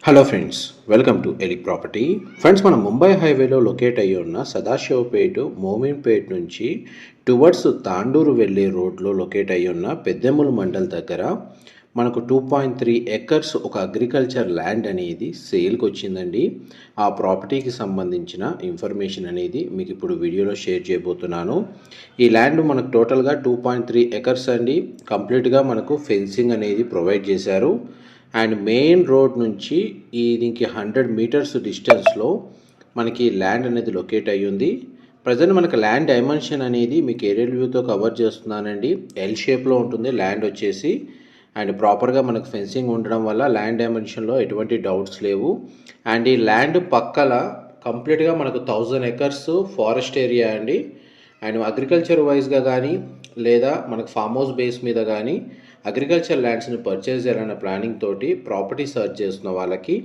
Hello friends, welcome to Elic property. Friends, మనం ముంబై హైవేలో locate అయ్యి ఉన్న సదాశివపేట మోమిన్పేట్ నుంచి టువర్డ్స్ తాండూరు వెళ్ళే రోడ్లో లొకేట్ అయ్యి ఉన్న పెద్దెముల్ మండల్ దగ్గర మనకు 2.3 ఎకర్స్ ఒక అగ్రికల్చర్ ల్యాండ్ అనేది సేల్కి వచ్చిందండి. ఆ ప్రాపర్టీకి సంబంధించిన ఇన్ఫర్మేషన్ అనేది మీకు ఇప్పుడు వీడియోలో షేర్ చేయబోతున్నాను. ఈ ల్యాండ్ మనకు టోటల్గా 2.3 ఎకర్స్ అండి. కంప్లీట్గా మనకు ఫెన్సింగ్ అనేది ప్రొవైడ్ చేశారు. అండ్ మెయిన్ రోడ్ నుంచి దీనికి 100 మీటర్స్ డిస్టెన్స్లో మనకి ల్యాండ్ అనేది లొకేట్ అయ్యి ఉంది. ప్రజెంట్ మనకు ల్యాండ్ డైమెన్షన్ అనేది మీకు ఏరియల్ వ్యూతో కవర్ చేస్తున్నానండి. ఎల్ షేప్లో ఉంటుంది ల్యాండ్ వచ్చేసి. అండ్ ప్రాపర్గా మనకు ఫెన్సింగ్ ఉండడం వల్ల ల్యాండ్ డైమెన్షన్లో ఎటువంటి డౌట్స్ లేవు. అండ్ ఈ ల్యాండ్ పక్కల కంప్లీట్గా మనకు 1000 ఎకర్స్ ఫారెస్ట్ ఏరియా అండి. అండ్ అగ్రికల్చర్ వైజ్గా కానీ లేదా మనకు ఫామ్ హౌస్ బేస్ మీద కానీ అగ్రికల్చర్ ల్యాండ్స్ని పర్చేస్ చేయాలన్న ప్లానింగ్ తోటి ప్రాపర్టీ సర్చ్ చేస్తున్న వాళ్ళకి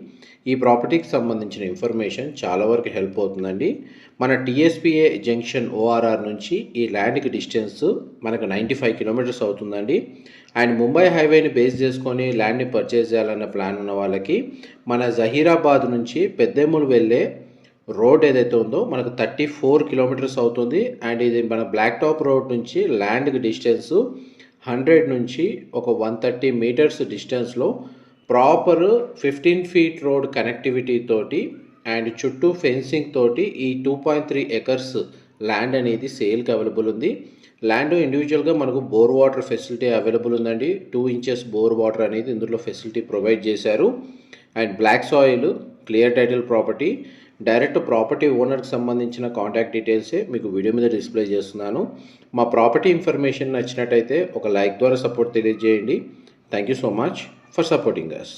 ఈ ప్రాపర్టీకి సంబంధించిన ఇన్ఫర్మేషన్ చాలా వరకు హెల్ప్ అవుతుందండి. మన టీఎస్పీఏ జంక్షన్ ఓఆర్ఆర్ నుంచి ఈ ల్యాండ్కి డిస్టెన్స్ మనకు 95 కిలోమీటర్స్ అవుతుందండి. అండ్ ముంబై హైవేని బేస్ చేసుకొని ల్యాండ్ని పర్చేస్ చేయాలన్న ప్లాన్ ఉన్న వాళ్ళకి మన జహీరాబాద్ నుంచి పెద్దెముల్ వెళ్ళే రోడ్ ఏదైతే ఉందో మనకు 34 కిలోమీటర్స్ అవుతుంది. అండ్ ఇది మన బ్లాక్ టాప్ రోడ్ నుంచి ల్యాండ్కి డిస్టెన్స్ 100 నుంచి ఒక 130 మీటర్స్ డిస్టెన్స్లో ప్రాపర్ 15 ఫీట్ రోడ్ కనెక్టివిటీ తోటి అండ్ చుట్టూ ఫెన్సింగ్ తోటి ఈ 2.3 ఎకర్స్ ల్యాండ్ అనేది సేల్కి అవైలబుల్ ఉంది. ల్యాండ్ ఇండివిజువల్గా మనకు బోర్ వాటర్ ఫెసిలిటీ అవైలబుల్ ఉందండి. 2 ఇంచెస్ బోర్ వాటర్ అనేది ఇందులో ఫెసిలిటీ ప్రొవైడ్ చేశారు. And black soil, clear title property. Direct property ఓనర్కి సంబంధించిన కాంటాక్ట్ డీటెయిల్సే మీకు వీడియో మీద డిస్ప్లే చేస్తున్నాను. మా ప్రాపర్టీ ఇన్ఫర్మేషన్ నచ్చినట్టయితే ఒక లైక్ ద్వారా సపోర్ట్ తెలియజేయండి. Thank you so much for supporting us.